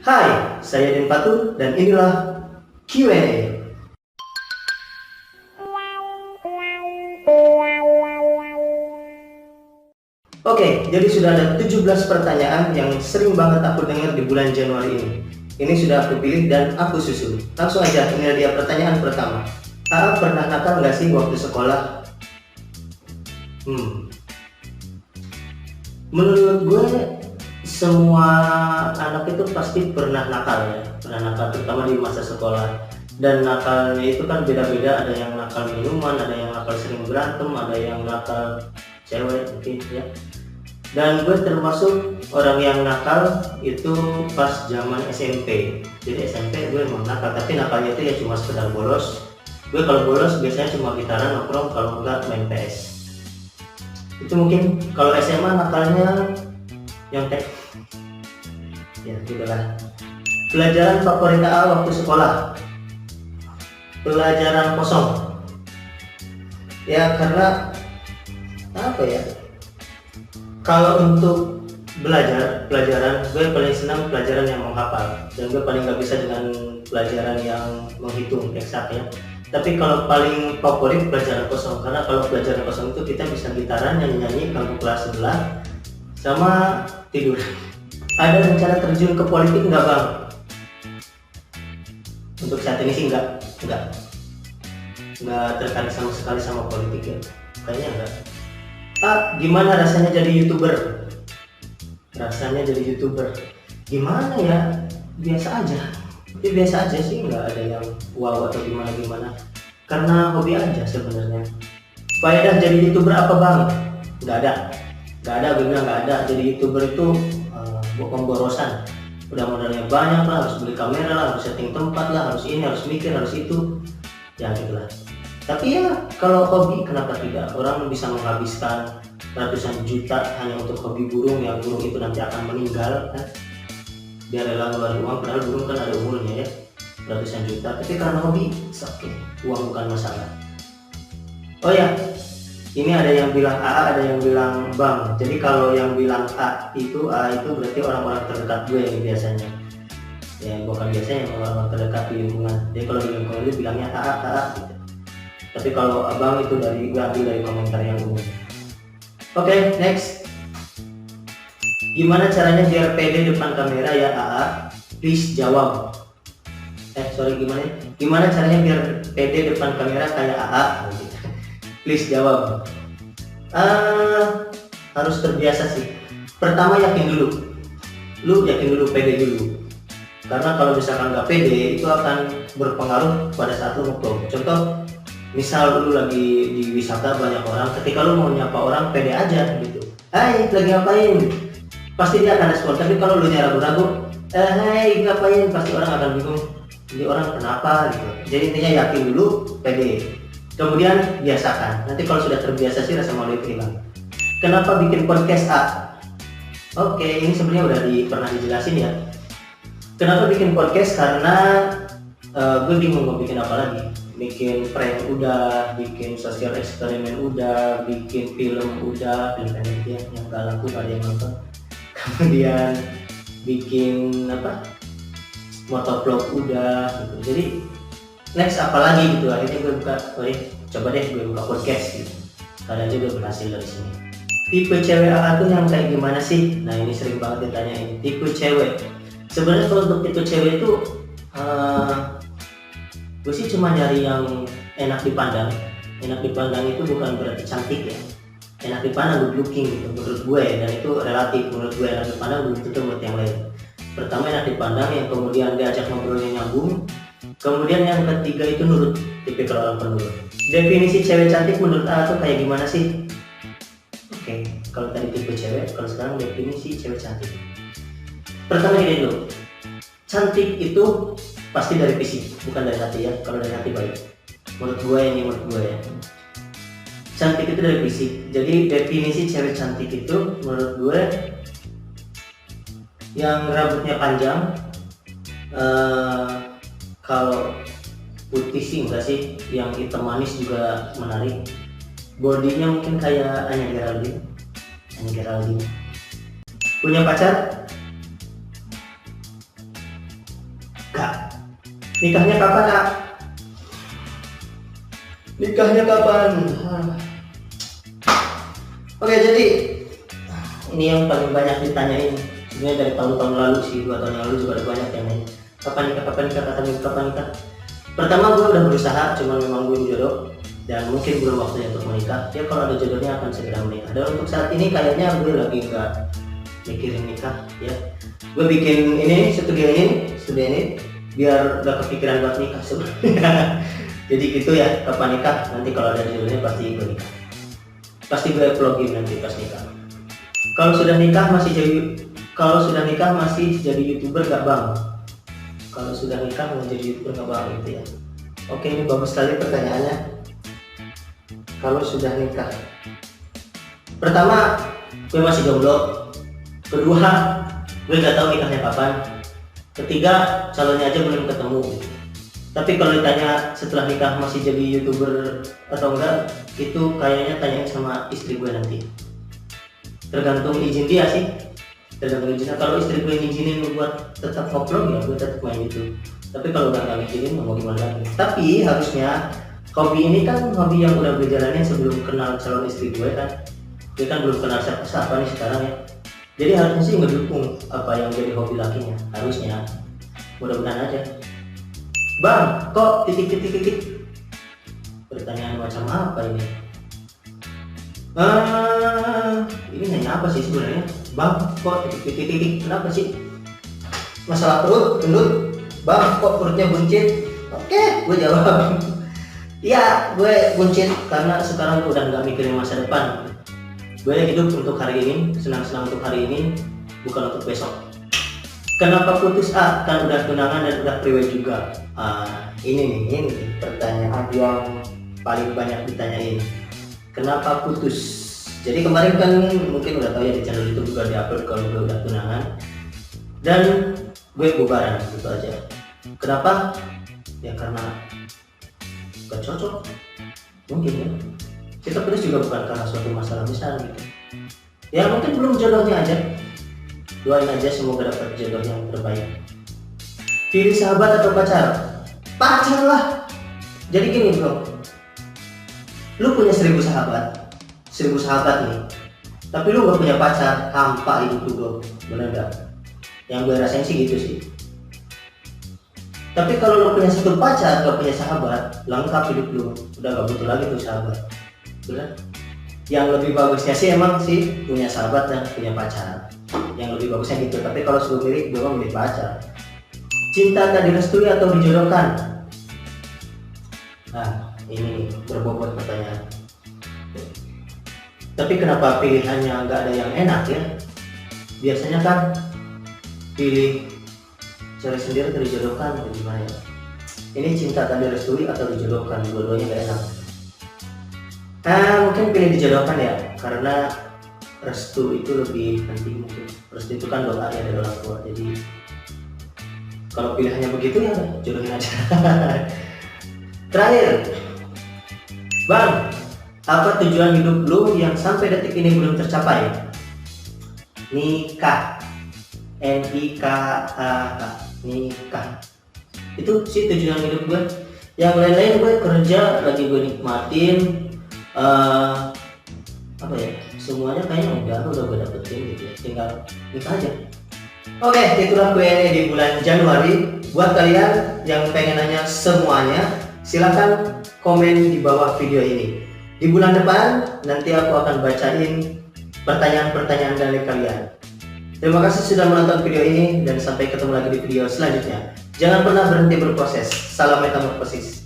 Hai, saya Den Patu dan inilah Q&A. Oke, jadi sudah ada 17 pertanyaan yang sering banget aku dengar di bulan Januari ini. Ini sudah aku pilih dan aku susun. Langsung aja, ini dia pertanyaan pertama. AA pernah nakal nggak sih waktu sekolah? Menurut gue, semua anak itu pasti pernah nakal ya. Pernah nakal, terutama di masa sekolah. Dan nakalnya itu kan beda-beda, ada yang nakal minuman, ada yang nakal sering berantem, ada yang nakal cewek mungkin ya. Dan gue termasuk orang yang nakal itu pas zaman SMP. Jadi SMP gue emang nakal, tapi nakalnya itu ya cuma sekedar bolos. Gue kalau bolos biasanya cuma gitaran, nongkrong, kalau enggak main PS. Itu mungkin. Kalau SMA nakalnya yang ya gitulah. Pelajaran favorit AA waktu sekolah, pelajaran kosong ya, karena apa ya, kalau untuk pelajaran gue paling senang pelajaran yang menghafal, dan gue paling gak bisa dengan pelajaran yang menghitung eksak ya. Tapi kalau paling favorit pelajaran kosong, karena kalau pelajaran kosong itu kita bisa gitaran, nyanyi-nyanyi, ganggu kelas sebelah, sama tidur. Ada rencana terjun ke politik nggak bang? Untuk saat ini sih nggak tertarik sama sekali sama politik ya, kayaknya nggak. Gimana rasanya jadi YouTuber? Rasanya jadi YouTuber gimana ya? Biasa aja. Ya biasa aja sih, nggak ada yang wow atau gimana. Karena hobi aja sebenarnya. Faedah jadi YouTuber apa bang? Nggak ada, gue bilang nggak ada. Jadi YouTuber itu pemborosan. Udah modalnya banyak lah, harus beli kamera lah, harus setting tempat lah, harus ini, harus mikir, harus itu. Ya gitulah. Tapi ya kalau hobi kenapa tidak? Orang bisa menghabiskan ratusan juta hanya untuk hobi burung, yang burung itu nanti akan meninggal kan? Dia rela ngeluarin uang, padahal burung kan ada umurnya ya, ratusan juta. Tapi karena hobi, oke, uang bukan masalah. Oh ya, ini ada yang bilang AA, ada yang bilang bang. Jadi kalau yang bilang A itu berarti orang-orang terdekat gue ini biasanya. Ya bukan biasanya, orang-orang terdekat di lingkungan. Jadi kalau di lingkungan itu bilangnya AA gitu. Tapi kalau abang itu gue ambil dari komentar yang umum. Oke, next. Gimana caranya biar pede depan kamera ya AA? Please jawab. Gimana caranya biar pede depan kamera kayak AA? Please jawab. Harus terbiasa sih. Pertama yakin dulu. Lu yakin dulu, pede dulu. Karena kalau misalkan nggak pede, itu akan berpengaruh pada saat lu nge-vlog. Contoh, misal lu lagi di wisata banyak orang, ketika lu mau nyapa orang pede aja gitu. Hai, lagi ngapain? Pasti dia akan respon. Tapi kalau lu ragu-ragu, hai ngapain? Pasti orang akan bingung. Jadi orang kenapa gitu. Jadi intinya yakin dulu, pede. Kemudian biasakan. Nanti kalau sudah terbiasa sih rasa malu itu hilang. Kenapa bikin podcast A? Oke, ini sebenarnya udah pernah dijelasin ya. Kenapa bikin podcast? Karena gue bingung mau bikin apa lagi. Bikin prank udah, bikin sosial eksperimen udah, bikin film udah, film pendek ya, yang gak laku gak ada yang nonton. Kemudian bikin motovlog udah gitu. Jadi next apa lagi gitu. Akhirnya gue coba deh gue buka podcast gitu. Kali aja gue berhasil dari sini. Tipe cewek AA tuh yang kayak gimana sih? Nah ini sering banget ditanyain. Tipe cewek. Sebenarnya kalau untuk tipe cewek itu gue sih cuma nyari yang enak dipandang. Enak dipandang itu bukan berarti cantik ya. Enak dipandang, good looking gitu menurut gue ya. Dan itu relatif, menurut gue enak dipandang belum tentu menurut yang lain. Pertama enak dipandang, yang kemudian diajak ngobrolnya nyambung. Kemudian yang ketiga itu nurut, tipikal orang penurut. Definisi cewek cantik menurut A tuh kayak gimana sih? Oke, kalau tadi tipe cewek, kalau sekarang definisi cewek cantik. Pertama ini dulu, cantik itu pasti dari fisik, bukan dari hati ya. Kalau dari hati baik, menurut gue ya. Cantik itu dari fisik. Jadi definisi cewek cantik itu menurut gue yang rambutnya panjang, kalau putih sih enggak sih, yang hitam manis juga menarik. Bodinya mungkin kayak Anya Geraldine. Punya pacar? Nikahnya kapan, Kak? Nikahnya kapan? Oke, jadi ini yang paling banyak ditanyain. Sebenarnya dari tahun-tahun lalu sih, 2 tahun yang lalu juga ada banyak yang nanya. Kapan nikah, kapan nikah. Pertama gue udah berusaha, cuman memang belum jodoh dan mungkin belum waktunya untuk menikah. Ya kalau ada jodohnya akan segera menikah. Dan untuk saat ini kayaknya gue lagi nggak mikirin nikah ya. Gue bikin ini studio ini biar udah kepikiran buat nikah sebenarnya. Jadi gitu ya, kapan nikah? Nanti kalau ada jodohnya pasti gue nikah. Pasti gue vlogin nanti pas nikah. Kalau sudah nikah masih jadi YouTuber gak bang? Kalau sudah nikah mau jadi YouTuber gak bang gitu ya? Oke, ini bagus sekali pertanyaannya. Kalau sudah nikah, pertama gue masih jomblo. Kedua, gue gak tahu nikahnya kapan. Ketiga, calonnya aja belum ketemu. Tapi kalau ditanya setelah nikah masih jadi YouTuber atau enggak, itu kayaknya tanyain sama istri gue nanti. Tergantung izin dia sih. Tergantung izinnya. Kalau istri gue ngizinin buat tetap vlog ya gue tetap main YouTube. Tapi kalau udah nggak ngizinin mau gimana lagi. Tapi harusnya hobi ini kan hobi yang udah berjalannya sebelum kenal calon istri gue kan. Dia kan belum kenal siapa nih sekarang ya. Jadi harusnya sih ngedukung apa yang jadi hobi lakinya. Harusnya. Mudah-mudahan aja. Bang, kok titik. Pertanyaan macam apa ini? Ini nanya apa sih sebenarnya? Bang, kok titik. Kenapa sih? Masalah perut, gendut. Bang, kok perutnya buncit? Oke, gue jawab. Iya, gue buncit karena sekarang gue udah nggak mikirin masa depan. Gue hidup untuk hari ini, senang-senang untuk hari ini, bukan untuk besok. Kenapa putus? Kan udah tunangan dan udah priwet juga. Ini pertanyaan yang paling banyak ditanyain. Kenapa putus? Jadi kemarin kan mungkin udah tahu ya di channel YouTube juga diupload kalau gue udah tunangan dan gue bubaran gitu aja. Kenapa? Ya karena gak cocok. Mungkin ya. Kita putus juga bukan karena suatu masalah besar gitu. Ya mungkin belum jodohnya aja. Doain aja semoga dapat jodoh yang terbaik. Pilih sahabat atau pacar? Pacar lah. Jadi gini bro, lu punya 1000 sahabat nih, tapi lu gak punya pacar, hampa hidup lu bro, bener gak? Yang gue rasain sih gitu sih. Tapi kalau lu punya satu pacar, gak punya sahabat, lengkap hidup lu, udah gak butuh lagi tuh sahabat, bener? Yang lebih bagusnya sih emang sih punya sahabat dan punya pacar. Yang lebih bagusnya gitu, tapi kalau suruh milih, gue mau milih pacar. Cinta tak direstui atau dijodohkan? Nah, ini berbobot pertanyaan. Tapi kenapa pilihannya nggak ada yang enak ya? Biasanya kan pilih cari sendiri atau dijodohkan atau gimana ya? Ini cinta tak direstui atau dijodohkan, dua-duanya nggak enak. Mungkin pilih dijodohkan ya, karena restu itu lebih penting mungkin. Restu itu kan doa ya dari orang tua. Jadi kalau pilihannya begitu ya jodohin aja. Terakhir, Bang, apa tujuan hidup lu yang sampai detik ini belum tercapai? Nikah. N-I-K-A-H. Nikah. Itu sih tujuan hidup gue. Yang lain-lain gue kerja lagi gue nikmatin. Apa ya? Semuanya kayaknya udah gue dapetin gitu ya. Tinggal nikah aja. Oke, itulah Q&A di bulan Januari. Buat kalian yang pengen nanya semuanya, silakan komen di bawah video ini. Di bulan depan nanti aku akan bacain pertanyaan-pertanyaan dari kalian. Terima kasih sudah menonton video ini dan sampai ketemu lagi di video selanjutnya. Jangan pernah berhenti berproses. Salam metamorfosis.